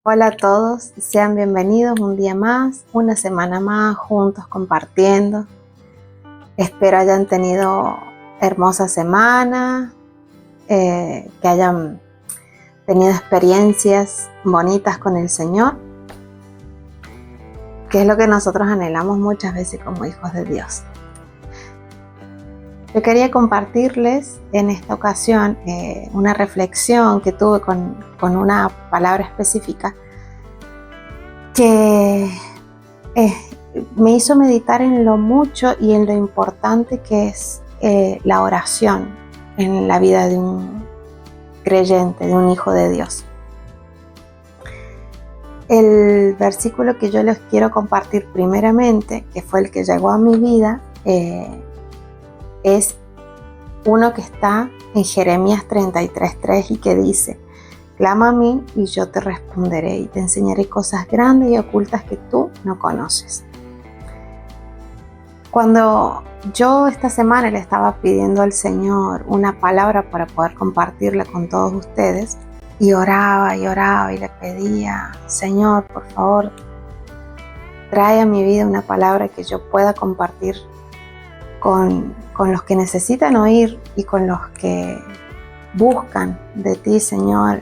Hola a todos, sean bienvenidos un día más, una semana más juntos compartiendo. Espero hayan tenido hermosa semana, que hayan tenido experiencias bonitas con el Señor, que es lo que nosotros anhelamos muchas veces como hijos de Dios. Yo quería compartirles en esta ocasión una reflexión que tuve con una palabra específica que me hizo meditar en lo mucho y en lo importante que es la oración en la vida de un creyente, de un hijo de Dios. El versículo que yo les quiero compartir primeramente, que fue el que llegó a mi vida, es uno que está en Jeremías 33:3 y que dice: clama a mí y yo te responderé y te enseñaré cosas grandes y ocultas que tú no conoces. Cuando yo esta semana le estaba pidiendo al Señor una palabra para poder compartirla con todos ustedes, y oraba y le pedía: Señor, por favor, trae a mi vida una palabra que yo pueda compartir con los que necesitan oír y con los que buscan de ti, Señor.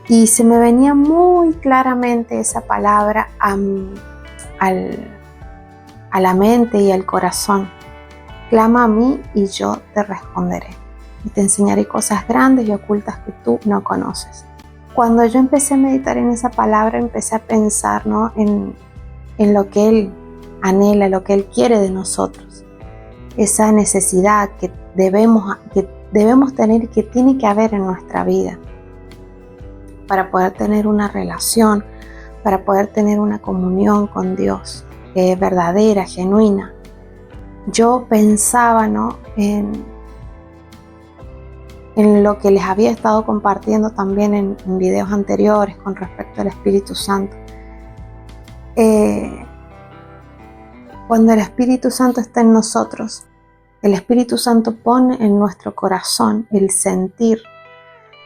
Y se me venía muy claramente esa palabra a la mente y al corazón: clama a mí y yo te responderé y te enseñaré cosas grandes y ocultas que tú no conoces. Cuando yo empecé a meditar en esa palabra, empecé a pensar, ¿no?, en lo que Él anhela, lo que Él quiere de nosotros, esa necesidad que debemos tener y que tiene que haber en nuestra vida para poder tener una relación, para poder tener una comunión con Dios verdadera, genuina. Yo pensaba, ¿no?, en lo que les había estado compartiendo también en videos anteriores con respecto al Espíritu Santo. Cuando el Espíritu Santo está en nosotros, el Espíritu Santo pone en nuestro corazón el sentir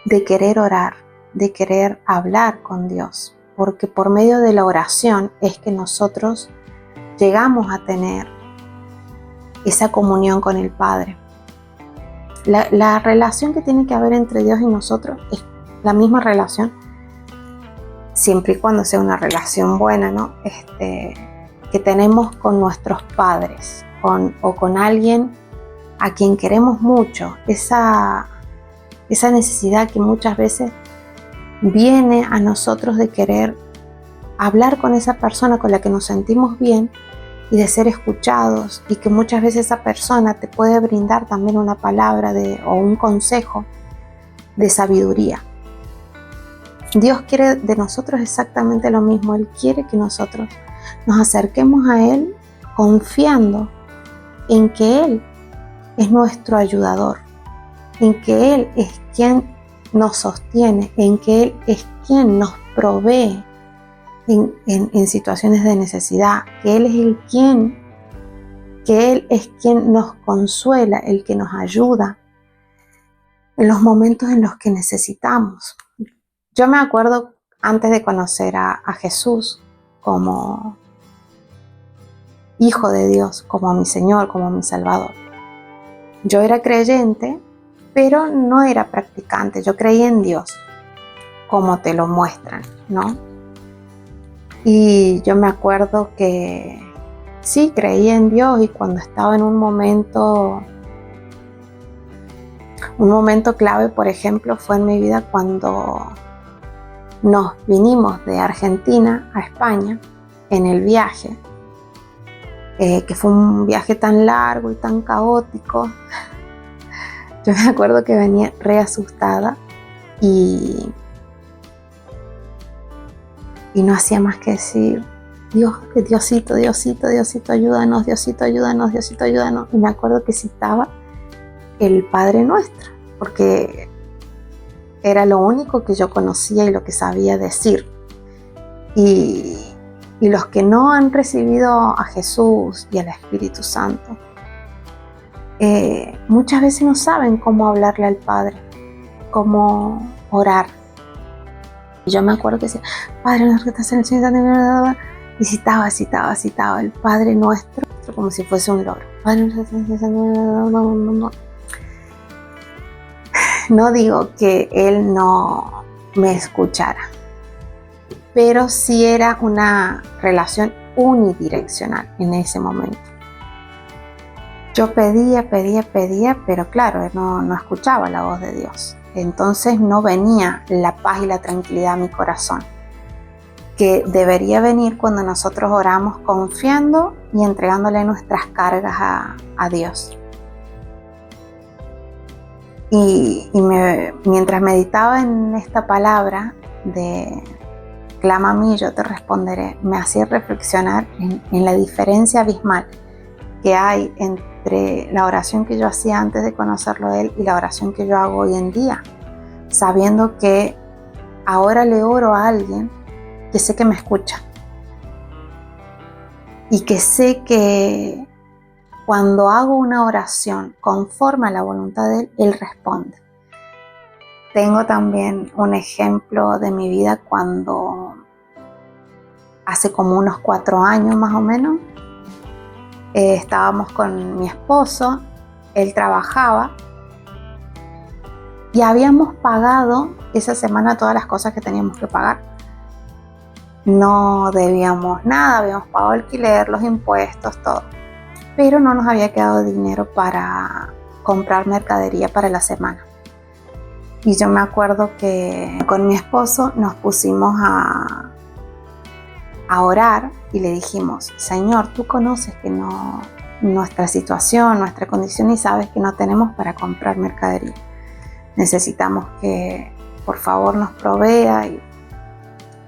de querer orar, de querer hablar con Dios, porque por medio de la oración es que nosotros llegamos a tener esa comunión con el Padre. La relación que tiene que haber entre Dios y nosotros es la misma relación, siempre y cuando sea una relación buena, ¿no?, que tenemos con nuestros padres o con alguien a quien queremos mucho. Esa necesidad que muchas veces viene a nosotros de querer hablar con esa persona con la que nos sentimos bien y de ser escuchados, y que muchas veces esa persona te puede brindar también una palabra o un consejo de sabiduría. Dios quiere de nosotros exactamente lo mismo. Él quiere que nosotros nos acerquemos a Él confiando en que Él es nuestro ayudador, en que Él es quien nos sostiene, en que Él es quien nos provee en situaciones de necesidad, que Él es quien nos consuela, el que nos ayuda en los momentos en los que necesitamos. Yo me acuerdo, antes de conocer a Jesús como Hijo de Dios, como mi Señor, como mi Salvador, yo era creyente, pero no era practicante. Yo creía en Dios, como te lo muestran, ¿no? Y yo me acuerdo que sí, creía en Dios, y cuando estaba en un momento clave, por ejemplo, fue en mi vida cuando nos vinimos de Argentina a España en el viaje, que fue un viaje tan largo y tan caótico. Yo me acuerdo que venía re asustada y no hacía más que decir: Diosito, ayúdanos, Diosito, ayúdanos, Diosito, ayúdanos. Y me acuerdo que citaba el Padre Nuestro, porque era lo único que yo conocía y lo que sabía decir. Y los que no han recibido a Jesús y al Espíritu Santo, muchas veces no saben cómo hablarle al Padre, cómo orar. Y yo me acuerdo que decía, Padre nuestro que estás en el cielo, y citaba el Padre nuestro como si fuese un loro. Padre nuestro que estás en el cielo. No digo que Él no me escuchara, pero sí era una relación unidireccional en ese momento. Yo pedía, pero claro, no escuchaba la voz de Dios. Entonces no venía la paz y la tranquilidad a mi corazón, que debería venir cuando nosotros oramos confiando y entregándole nuestras cargas a Dios. Mientras meditaba en esta palabra de clama a mí, yo te responderé, me hacía reflexionar en la diferencia abismal que hay entre la oración que yo hacía antes de conocerlo a Él y la oración que yo hago hoy en día, sabiendo que ahora le oro a alguien que sé que me escucha y que sé que cuando hago una oración conforme a la voluntad de Él, Él responde. Tengo también un ejemplo de mi vida cuando hace como unos 4 años más o menos, estábamos con mi esposo, él trabajaba y habíamos pagado esa semana todas las cosas que teníamos que pagar. No debíamos nada, habíamos pagado alquiler, los impuestos, todo. Pero no nos había quedado dinero para comprar mercadería para la semana. Y yo me acuerdo que con mi esposo nos pusimos a orar y le dijimos, Señor, tú conoces que no, nuestra situación, nuestra condición y sabes que no tenemos para comprar mercadería. Necesitamos que por favor nos provea. Y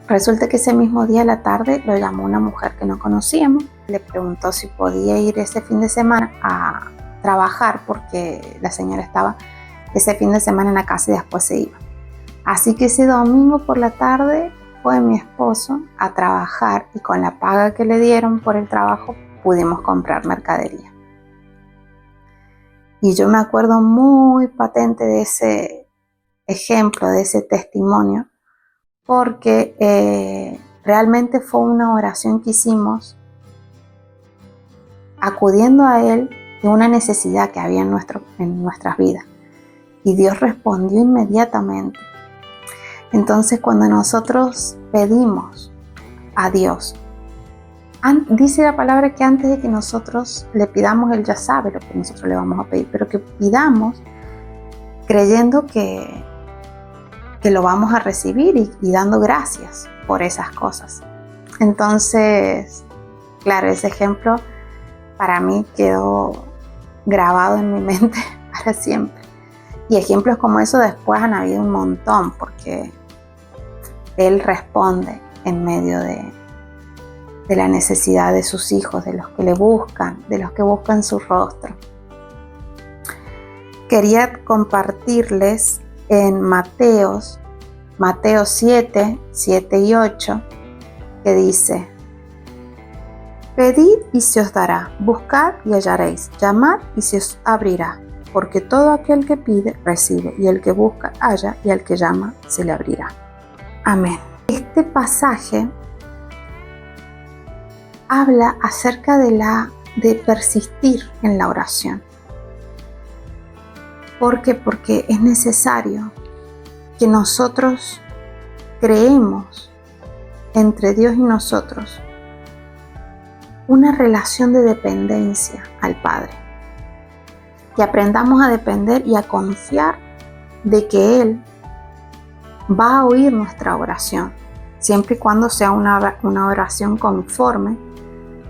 resulta que ese mismo día a la tarde lo llamó una mujer que no conocíamos. Le preguntó si podía ir ese fin de semana a trabajar porque la señora estaba ese fin de semana en la casa y después se iba. Así que ese domingo por la tarde fue mi esposo a trabajar y con la paga que le dieron por el trabajo pudimos comprar mercadería. Y yo me acuerdo muy patente de ese ejemplo, de ese testimonio, porque realmente fue una oración que hicimos acudiendo a Él de una necesidad que había en nuestras vidas. Y Dios respondió inmediatamente. Entonces, cuando nosotros pedimos a Dios, dice la palabra que antes de que nosotros le pidamos, Él ya sabe lo que nosotros le vamos a pedir, pero que pidamos creyendo que lo vamos a recibir y dando gracias por esas cosas. Entonces, claro, ese ejemplo para mí quedó grabado en mi mente para siempre. Y ejemplos como eso después han habido un montón, porque Él responde en medio de la necesidad de sus hijos, de los que le buscan, de los que buscan su rostro. Quería compartirles en Mateo 7, 7 y 8, que dice: Pedid y se os dará, buscad y hallaréis, llamad y se os abrirá, porque todo aquel que pide, recibe, y el que busca, halla, y al que llama, se le abrirá. Amén. Este pasaje habla acerca de persistir en la oración. ¿Por qué? Porque es necesario que nosotros creemos entre Dios y nosotros una relación de dependencia al Padre. Que aprendamos a depender y a confiar de que Él va a oír nuestra oración, siempre y cuando sea una oración conforme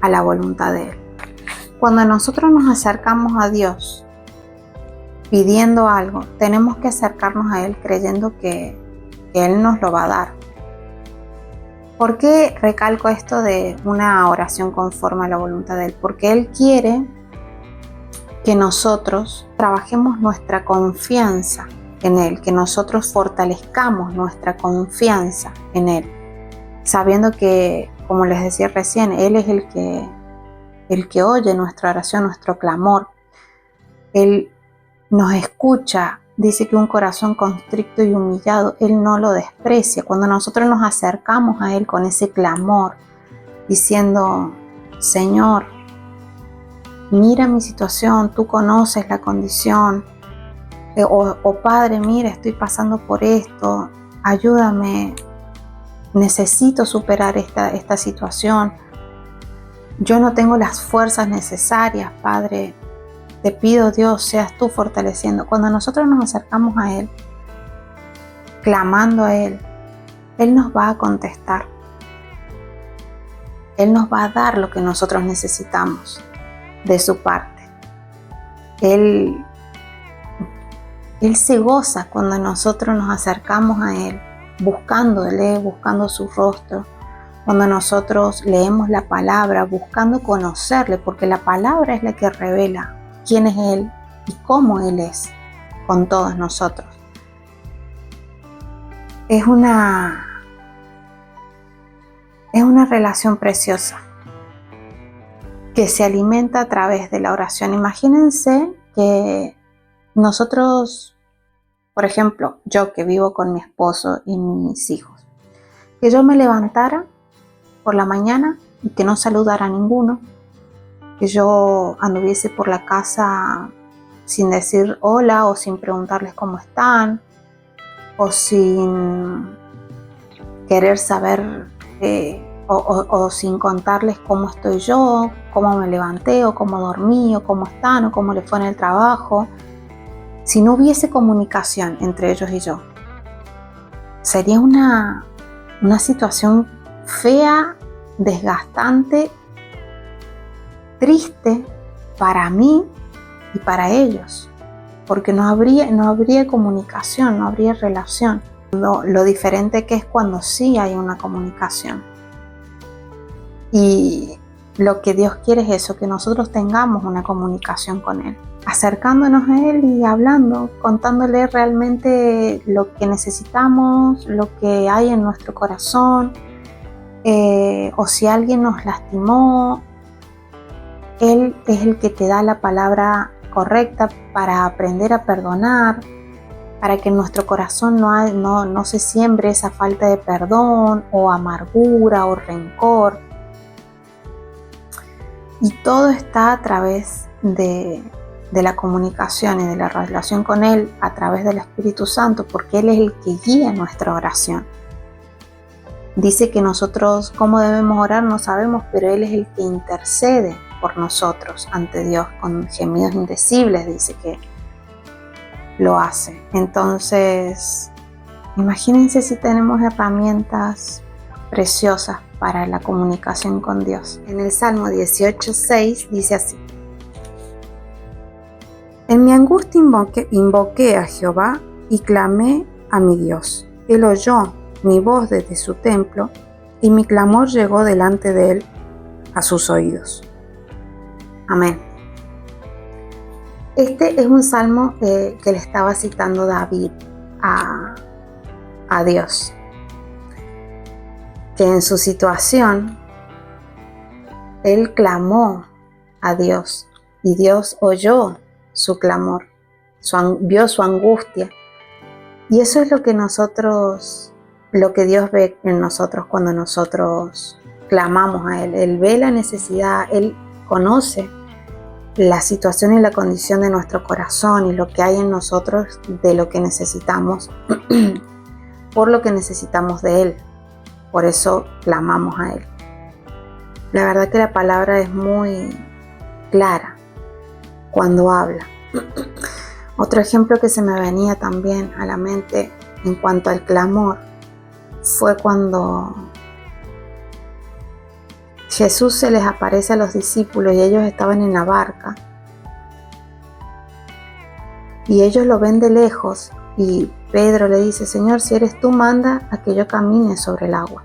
a la voluntad de Él. Cuando nosotros nos acercamos a Dios pidiendo algo, tenemos que acercarnos a Él creyendo que Él nos lo va a dar. ¿Por qué recalco esto de una oración conforme a la voluntad de Él? Porque Él quiere que nosotros trabajemos nuestra confianza en Él, que nosotros fortalezcamos nuestra confianza en Él, sabiendo que, como les decía recién, Él es el que oye nuestra oración, nuestro clamor. Él nos escucha Dice que un corazón constricto y humillado, Él no lo desprecia. Cuando nosotros nos acercamos a Él con ese clamor, diciendo, Señor, mira mi situación, tú conoces la condición, o Padre, mira, estoy pasando por esto, ayúdame, necesito superar esta situación, yo no tengo las fuerzas necesarias, Padre, te pido, Dios, seas tú fortaleciendo. Cuando nosotros nos acercamos a Él, clamando a Él, Él nos va a contestar. Él nos va a dar lo que nosotros necesitamos de su parte. Él se goza cuando nosotros nos acercamos a Él, buscándole, buscando su rostro. Cuando nosotros leemos la palabra, buscando conocerle, porque la palabra es la que revela quién es Él y cómo Él es con todos nosotros. Es una relación preciosa que se alimenta a través de la oración. Imagínense que nosotros, por ejemplo, yo que vivo con mi esposo y mis hijos, que yo me levantara por la mañana y que no saludara a ninguno, que yo anduviese por la casa sin decir hola o sin preguntarles cómo están o sin querer saber o sin contarles cómo estoy yo, cómo me levanté o cómo dormí o cómo están o cómo les fue en el trabajo. Si no hubiese comunicación entre ellos y yo, sería una situación fea, desgastante, triste para mí y para ellos, porque no habría comunicación, no habría relación. Lo diferente que es cuando sí hay una comunicación. Y lo que Dios quiere es eso, que nosotros tengamos una comunicación con Él, acercándonos a Él y hablando, contándole realmente lo que necesitamos, lo que hay en nuestro corazón, o si alguien nos lastimó. Él es el que te da la palabra correcta para aprender a perdonar, para que en nuestro corazón no se siembre esa falta de perdón o amargura o rencor. Y todo está a través de la comunicación y de la relación con Él, a través del Espíritu Santo, porque Él es el que guía nuestra oración. Dice que nosotros cómo debemos orar no sabemos, pero Él es el que intercede por nosotros ante Dios con gemidos indecibles, dice que lo hace. Entonces, imagínense si tenemos herramientas preciosas para la comunicación con Dios. En el Salmo 18:6 dice así: En mi angustia invoqué a Jehová y clamé a mi Dios. Él oyó mi voz desde su templo y mi clamor llegó delante de Él a sus oídos. Amén. Este es un salmo que le estaba citando David a Dios, que en su situación él clamó a Dios y Dios oyó su clamor, vio su angustia, y eso es lo que Dios ve en nosotros cuando nosotros clamamos a Él. Él ve la necesidad, Él conoce la situación y la condición de nuestro corazón y lo que hay en nosotros, de lo que necesitamos, por lo que necesitamos de Él. Por eso clamamos a Él. La verdad que la palabra es muy clara cuando habla. Otro ejemplo que se me venía también a la mente en cuanto al clamor fue cuando Jesús se les aparece a los discípulos y ellos estaban en la barca y ellos lo ven de lejos y Pedro le dice: Señor, si eres tú, manda a que yo camine sobre el agua.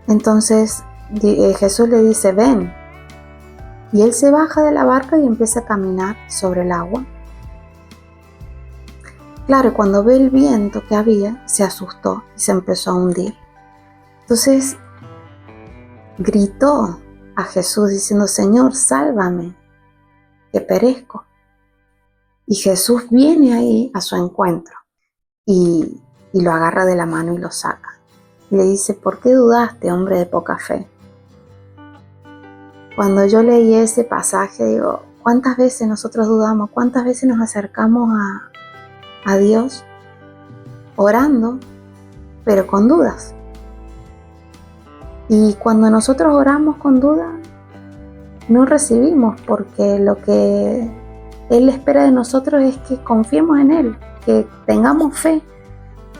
Entonces Jesús le dice: ven, y él se baja de la barca y empieza a caminar sobre el agua. Claro, cuando ve el viento que había, se asustó y se empezó a hundir. Entonces gritó a Jesús diciendo: Señor, sálvame, que perezco. Y Jesús viene ahí a su encuentro y lo agarra de la mano y lo saca. Y le dice, ¿por qué dudaste, hombre de poca fe? Cuando yo leí ese pasaje, digo, ¿cuántas veces nosotros dudamos? ¿Cuántas veces nos acercamos a Dios orando, pero con dudas? Y cuando nosotros oramos con dudas, no recibimos, porque lo que Él espera de nosotros es que confiemos en Él, que tengamos fe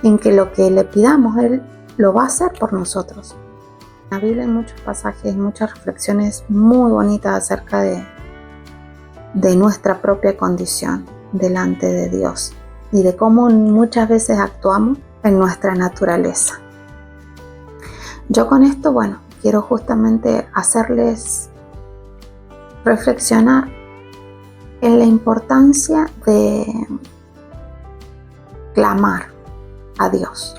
en que lo que le pidamos, Él lo va a hacer por nosotros. En la Biblia hay muchos pasajes, muchas reflexiones muy bonitas acerca de nuestra propia condición delante de Dios y de cómo muchas veces actuamos en nuestra naturaleza. Yo con esto, quiero justamente hacerles reflexionar en la importancia de clamar a Dios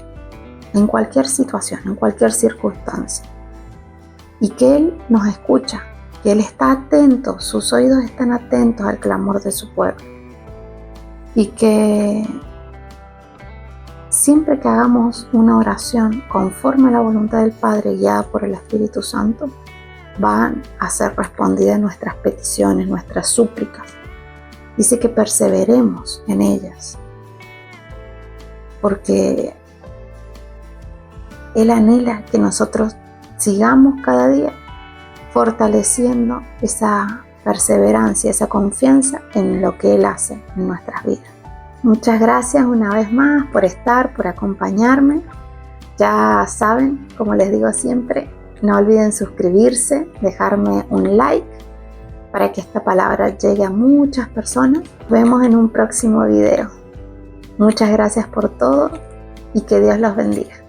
en cualquier situación, en cualquier circunstancia, y que Él nos escucha, que Él está atento, sus oídos están atentos al clamor de su pueblo, y que siempre que hagamos una oración conforme a la voluntad del Padre, guiada por el Espíritu Santo, van a ser respondidas nuestras peticiones, nuestras súplicas. Dice que perseveremos en ellas, porque Él anhela que nosotros sigamos cada día fortaleciendo esa perseverancia, esa confianza en lo que Él hace en nuestras vidas. Muchas gracias una vez más por estar, por acompañarme. Ya saben, como les digo siempre, no olviden suscribirse, dejarme un like para que esta palabra llegue a muchas personas. Nos vemos en un próximo video. Muchas gracias por todo y que Dios los bendiga.